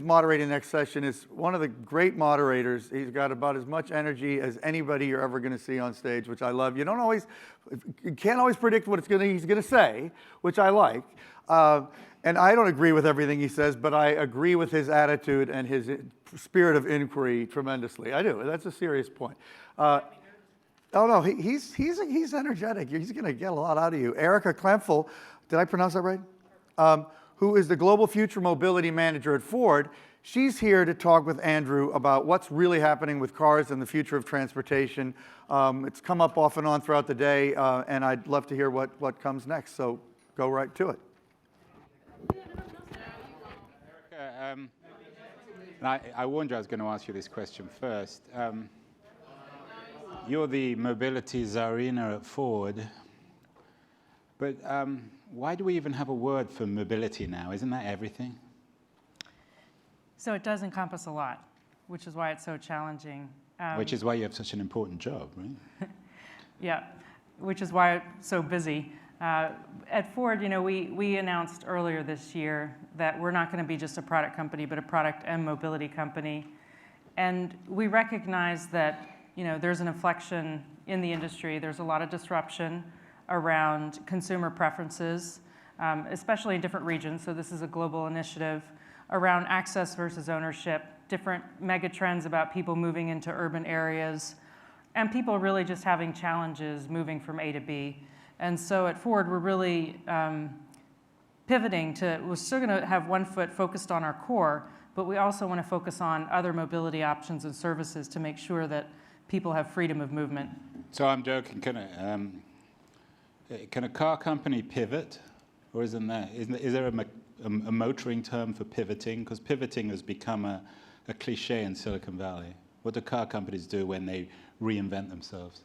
moderating the next session is one of the great moderators. He's got about as much energy as anybody you're ever going to see on stage, which I love. You can't always predict what he's going to say, which I like. And I don't agree with everything he says, but I agree with his attitude and his spirit of inquiry tremendously. I do. That's a serious point. Oh no, he's energetic. He's going to get a lot out of you. Erica Klempfel, did I pronounce that right? Who is the Global Future Mobility Manager at Ford. She's here to talk with Andrew about what's really happening with cars and the future of transportation. It's come up off and on throughout the day, and I'd love to hear what comes next. So go right to it. Erica, I warned you I was going to ask you this question first. You're the mobility czarina at Ford, but why do we even have a word for mobility now? Isn't that everything? So it does encompass a lot, which is why it's so challenging. Which is why you have such an important job, right? Yeah, which is why it's so busy. At Ford, we announced earlier this year that we're not going to be just a product company, but a product and mobility company. And we recognize that there's an inflection in the industry. There's a lot of disruption around consumer preferences, especially in different regions. So this is a global initiative around access versus ownership, different mega trends about people moving into urban areas, and people really just having challenges moving from A to B. And so at Ford, we're really pivoting we're still going to have one foot focused on our core, but we also want to focus on other mobility options and services to make sure that people have freedom of movement. So I'm joking. Can a car company pivot, or is there a motoring term for pivoting? Because pivoting has become a cliche in Silicon Valley. What do car companies do when they reinvent themselves?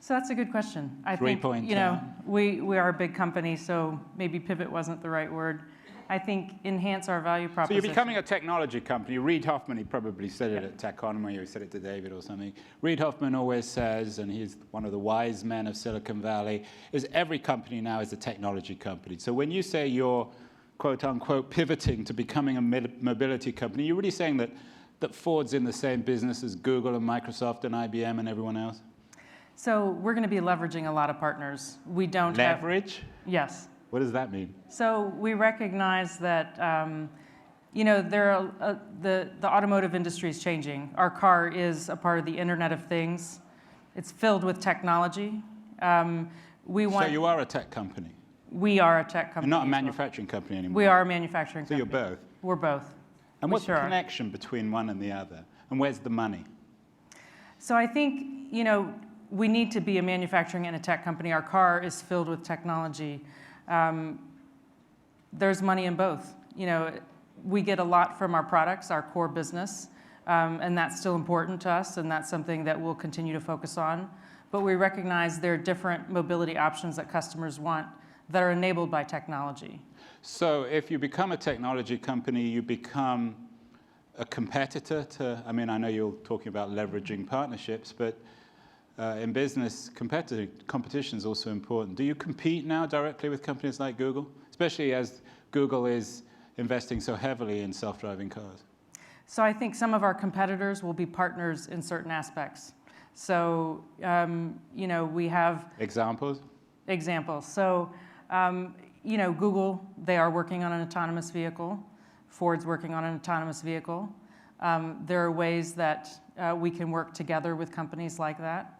So that's a good question. I think we are a big company, so maybe pivot wasn't the right word. I think enhance our value proposition. So you're becoming a technology company. Reid Hoffman, he probably said it at Techonomy, or he said it to David or something. Reid Hoffman always says, and he's one of the wise men of Silicon Valley, is every company now is a technology company. So when you say you're, quote unquote, pivoting to becoming a mobility company, you're really saying that Ford's in the same business as Google and Microsoft and IBM and everyone else? So we're going to be leveraging a lot of partners. We don't leverage? Yes. What does that mean? So we recognize that the automotive industry is changing. Our car is a part of the Internet of Things. It's filled with technology. So you are a tech company? We are a tech company. You're not a manufacturing company anymore? We are a manufacturing company. So you're both? We're both. And what's the connection between one and the other? And where's the money? So I think, we need to be a manufacturing and a tech company. Our car is filled with technology. There's money in both. We get a lot from our products, our core business, and that's still important to us, and that's something that we'll continue to focus on. But we recognize there are different mobility options that customers want that are enabled by technology. So if you become a technology company, you become a competitor to, I know you're talking about leveraging partnerships, but in business, competition is also important. Do you compete now directly with companies like Google, especially as Google is investing so heavily in self-driving cars? So I think some of our competitors will be partners in certain aspects. So, we have... Examples? Examples. So, Google, they are working on an autonomous vehicle. Ford's working on an autonomous vehicle. There are ways that we can work together with companies like that.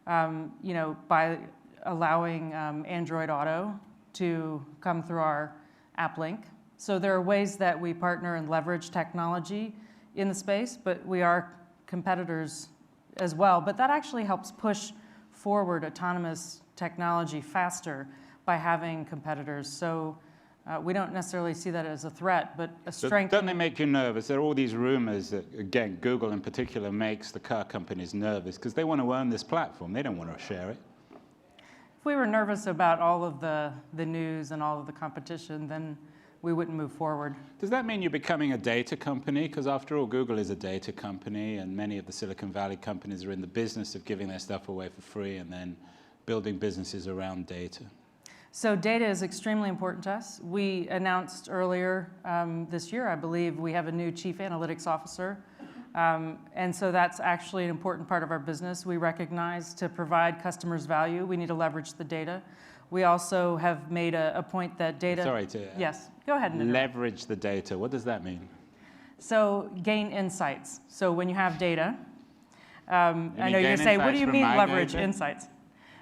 By allowing Android Auto to come through our app link. So there are ways that we partner and leverage technology in the space, but we are competitors as well. But that actually helps push forward autonomous technology faster by having competitors. So we don't necessarily see that as a threat, but a strength. Don't they make you nervous? There are all these rumors that, again, Google in particular makes the car companies nervous because they want to own this platform. They don't want to share it. If we were nervous about all of the news and all of the competition, then we wouldn't move forward. Does that mean you're becoming a data company? Because after all, Google is a data company, and many of the Silicon Valley companies are in the business of giving their stuff away for free and then building businesses around data. So data is extremely important to us. We announced earlier this year, I believe, we have a new chief analytics officer. And so that's actually an important part of our business. We recognize to provide customers value, we need to leverage the data. We also have made a point that data... Sorry to... Yes, go ahead and interrupt. Leverage the data. What does that mean? So gain insights. So when you have data, I know you're going to say, what do you from mean my leverage data? insights?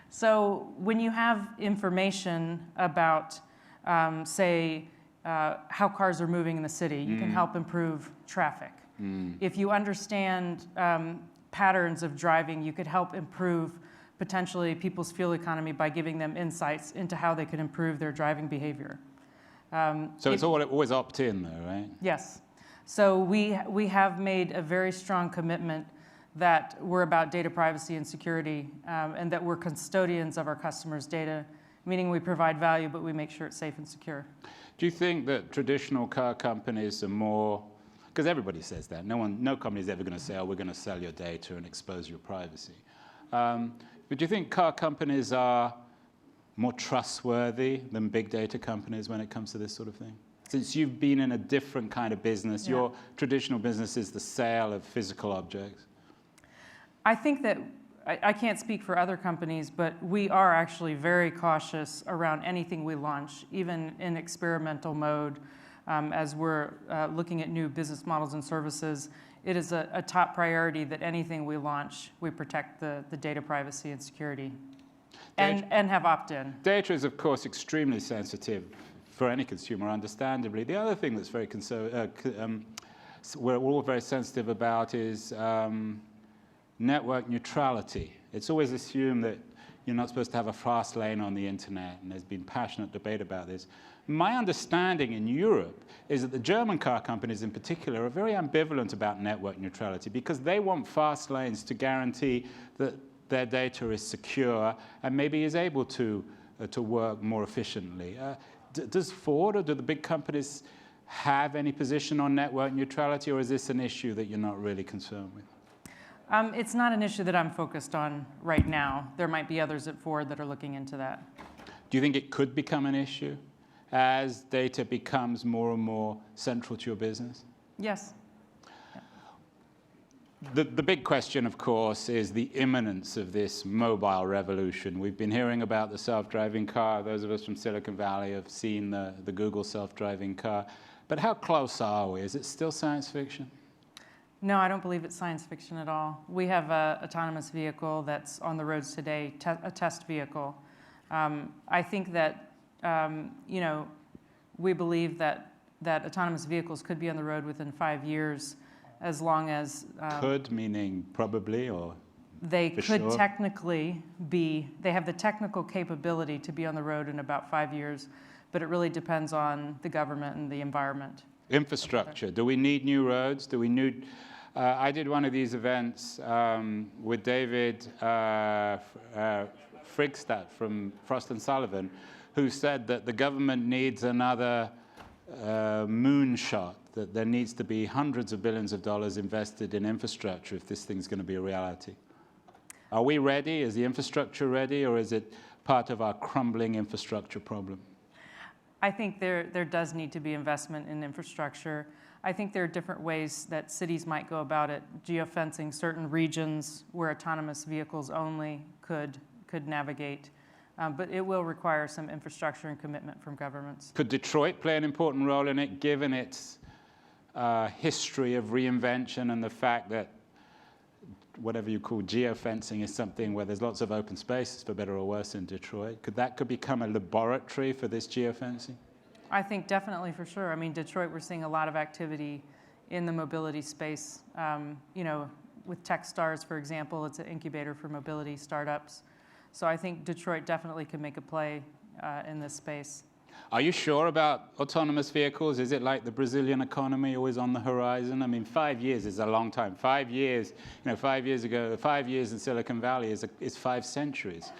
So when you have information about, say, how cars are moving in the city, you can help improve traffic. If you understand patterns of driving, you could help improve potentially people's fuel economy by giving them insights into how they could improve their driving behavior. So it's always opt-in, though, right? Yes. So we have made a very strong commitment that we're about data privacy and security, and that we're custodians of our customers' data, meaning we provide value, but we make sure it's safe and secure. Do you think that traditional car companies are more... Because everybody says that. No company is ever going to say, oh, we're going to sell your data and expose your privacy. But do you think car companies are more trustworthy than big data companies when it comes to this sort of thing? Since you've been in a different kind of business, your traditional business is the sale of physical objects. I think that, I can't speak for other companies, but we are actually very cautious around anything we launch, even in experimental mode, as we're looking at new business models and services. It is a top priority that anything we launch, we protect the data privacy and security, and have opt-in. Data is, of course, extremely sensitive for any consumer, understandably. The other thing that's very we're all very sensitive about is network neutrality. It's always assumed that you're not supposed to have a fast lane on the internet, and there's been passionate debate about this. My understanding in Europe is that the German car companies in particular are very ambivalent about network neutrality because they want fast lanes to guarantee that their data is secure and maybe is able to work more efficiently. Does Ford or do the big companies have any position on network neutrality, or is this an issue that you're not really concerned with? It's not an issue that I'm focused on right now. There might be others at Ford that are looking into that. Do you think it could become an issue as data becomes more and more central to your business? Yes. The big question, of course, is the imminence of this mobile revolution. We've been hearing about the self-driving car. Those of us from Silicon Valley have seen the Google self-driving car. But how close are we? Is it still science fiction? No, I don't believe it's science fiction at all. We have an autonomous vehicle that's on the roads today, a test vehicle. I think that, we believe that autonomous vehicles could be on the road within 5 years, as long as... could, meaning probably, or they for could sure? technically be, they have the technical capability to be on the road in about 5 years, but it really depends on the government and the environment. Infrastructure. Do we need new roads? Do we need... I did one of these events with David Frigstad from Frost & Sullivan, who said that the government needs another moonshot, that there needs to be hundreds of billions of dollars invested in infrastructure if this thing's going to be a reality. Are we ready? Is the infrastructure ready, or is it part of our crumbling infrastructure problem? I think there does need to be investment in infrastructure. I think there are different ways that cities might go about it, geofencing certain regions where autonomous vehicles only could navigate. But it will require some infrastructure and commitment from governments. Could Detroit play an important role in it, given its history of reinvention and the fact that whatever you call geofencing is something where there's lots of open spaces, for better or worse, in Detroit? Could become a laboratory for this geofencing? I think definitely, for sure. I mean, Detroit, we're seeing a lot of activity in the mobility space. With Techstars, for example, it's an incubator for mobility startups. So I think Detroit definitely could make a play in this space. Are you sure about autonomous vehicles? Is it like the Brazilian economy, always on the horizon? I mean, 5 years is a long time. 5 years, 5 years ago, 5 years in Silicon Valley is 5 centuries.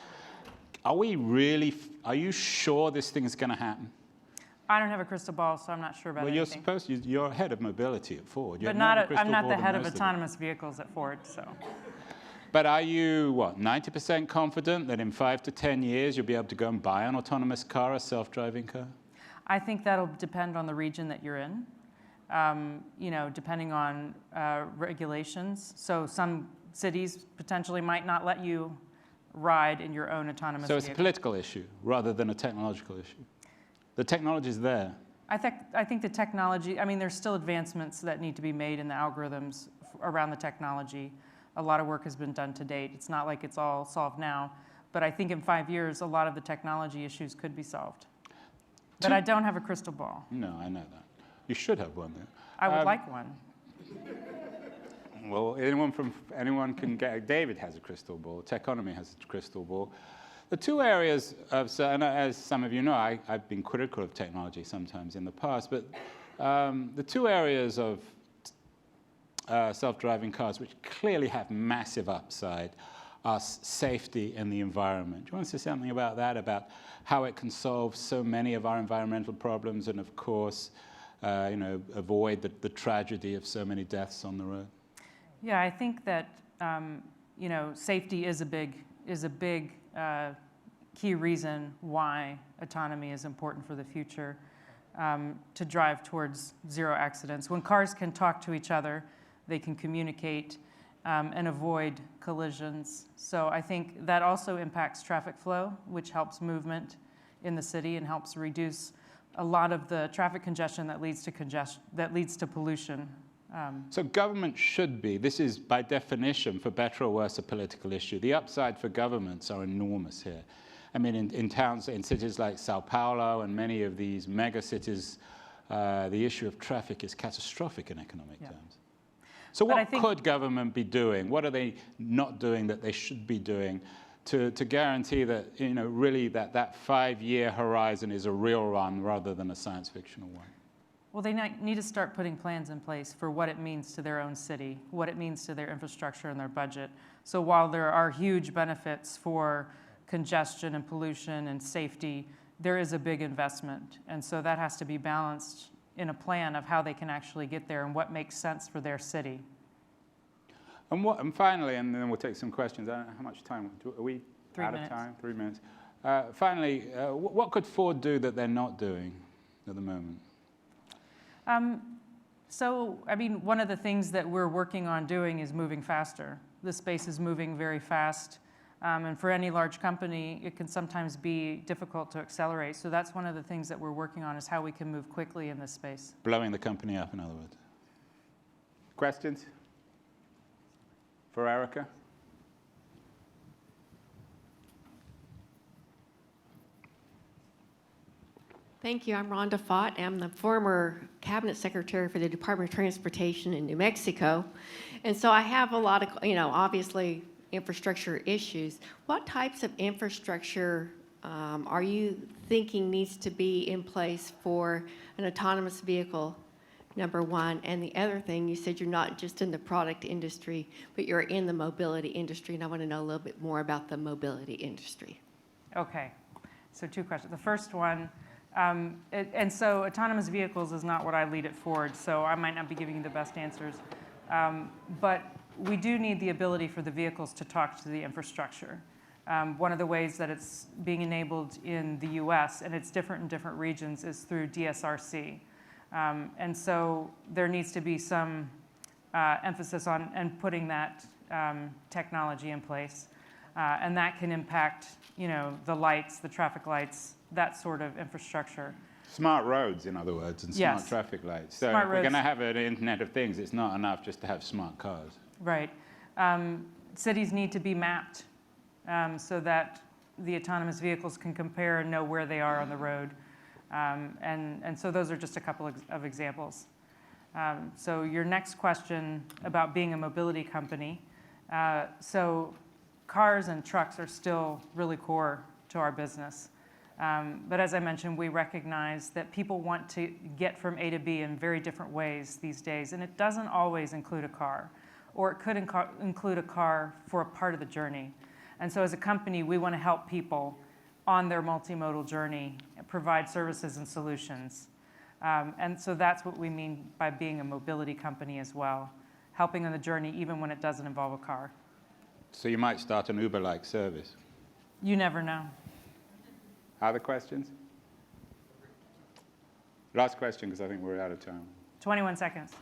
Are you sure this thing is going to happen? I don't have a crystal ball, so I'm not sure about anything. You're head of mobility at Ford. But I'm not the head of autonomous vehicles at Ford, so. But are you, what, 90% confident that in 5 to 10 years you'll be able to go and buy an autonomous car, a self-driving car? I think that'll depend on the region that you're in, depending on regulations. So some cities potentially might not let you ride in your own autonomous So it's a vehicle. political issue rather than a technological issue. The technology's there. I think the technology, there's still advancements that need to be made in the algorithms around the technology. A lot of work has been done to date. It's not like it's all solved now, but I think in 5 years, a lot of the technology issues could be solved. But I don't have a crystal ball. No, I know that. You should have one, though. I would like one. Well, anyone can get. David has a crystal ball. Techonomy has a crystal ball. The two areas of, and as some of you know, I've been critical of technology sometimes in the past, but the two areas of self-driving cars which clearly have massive upside are safety and the environment. Do you want to say something about that, about how it can solve so many of our environmental problems and, of course, avoid the tragedy of so many deaths on the road? Yeah, I think that safety is a big key reason why autonomy is important for the future, to drive towards zero accidents. When cars can talk to each other, they can communicate and avoid collisions. So I think that also impacts traffic flow, which helps movement in the city and helps reduce a lot of the traffic congestion that leads to pollution. So government should be, this is by definition, for better or worse, a political issue. The upside for governments are enormous here. In towns, in cities like Sao Paulo and many of these mega cities, the issue of traffic is catastrophic in economic terms. So what could government be doing? What are they not doing that they should be doing to guarantee that, really that 5-year horizon is a real one rather than a science fictional one? Well, they need to start putting plans in place for what it means to their own city, what it means to their infrastructure and their budget. So while there are huge benefits for congestion and pollution and safety, there is a big investment. And so that has to be balanced in a plan of how they can actually get there and what makes sense for their city. And finally, and then we'll take some questions. I don't know how much time. Are we 3 out minutes. of time? 3 minutes. Finally, what could Ford do that they're not doing at the moment? One of the things that we're working on doing is moving faster. The space is moving very fast. And for any large company, it can sometimes be difficult to accelerate. So that's one of the things that we're working on, is how we can move quickly in this space. Blowing the company up, in other words. Questions for Erica? Thank you. I'm Rhonda Fott. I'm the former cabinet secretary for the Department of Transportation in New Mexico. And so I have a lot of, obviously, infrastructure issues. What types of infrastructure are you thinking needs to be in place for an autonomous vehicle, number one? And the other thing, you said you're not just in the product industry, but you're in the mobility industry, and I want to know a little bit more about the mobility industry. Okay, so 2 questions. The first one, so autonomous vehicles is not what I lead at Ford, so I might not be giving you the best answers. But we do need the ability for the vehicles to talk to the infrastructure. One of the ways that it's being enabled in the US, and it's different in different regions, is through DSRC. And so there needs to be some emphasis on putting that technology in place. And that can impact, the lights, the traffic lights, that sort of infrastructure. Smart roads, in other words, and smart traffic lights. So if we're going to have an Internet of Things, it's not enough just to have smart cars. Right. Cities need to be mapped so that the autonomous vehicles can compare and know where they are on the road. And so those are just a couple of examples. So your next question about being a mobility company. So cars and trucks are still really core to our business. But as I mentioned, we recognize that people want to get from A to B in very different ways these days, and it doesn't always include a car, or it could include a car for a part of the journey. And so as a company, we want to help people on their multimodal journey, provide services and solutions. And so that's what we mean by being a mobility company as well, helping on the journey even when it doesn't involve a car. So you might start an Uber-like service. You never know. Other questions? Last question, because I think we're out of time. 21 seconds.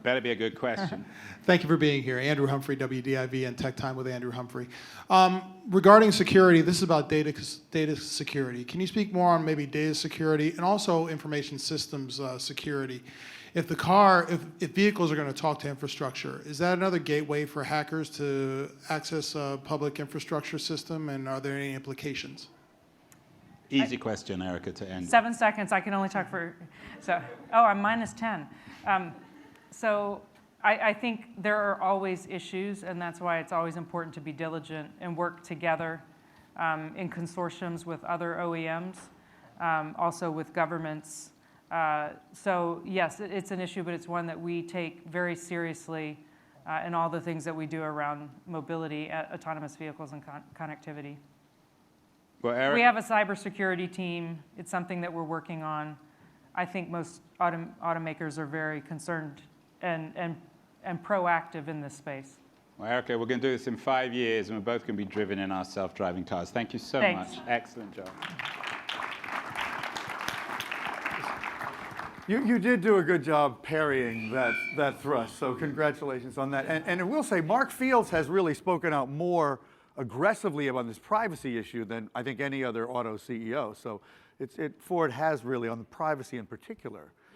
Better be a good question. Thank you for being here. Andrew Humphrey, WDIV, and Tech Time with Andrew Humphrey. Regarding security, this is about data security. Can you speak more on maybe data security and also information systems security? If vehicles are going to talk to infrastructure, is that another gateway for hackers to access a public infrastructure system, and are there any implications? Easy question, Erica, to end. 7 seconds. I can only talk for. I'm minus 10. So I think there are always issues, and that's why it's always important to be diligent and work together in consortiums with other OEMs, also with governments. So yes, it's an issue, but it's one that we take very seriously in all the things that we do around mobility, autonomous vehicles, and connectivity. Well, Eric, We have a cybersecurity team. It's something that we're working on. I think most automakers are very concerned and proactive in this space. well, Erica, we're going to do this in 5 years, and we're both going to be driven in our self-driving cars. Thank you so Thanks. much. Excellent job. You did do a good job parrying that thrust, so congratulations on that. And I will say, Mark Fields has really spoken out more aggressively about this privacy issue than I think any other auto CEO. So Ford has really, on the privacy in particular,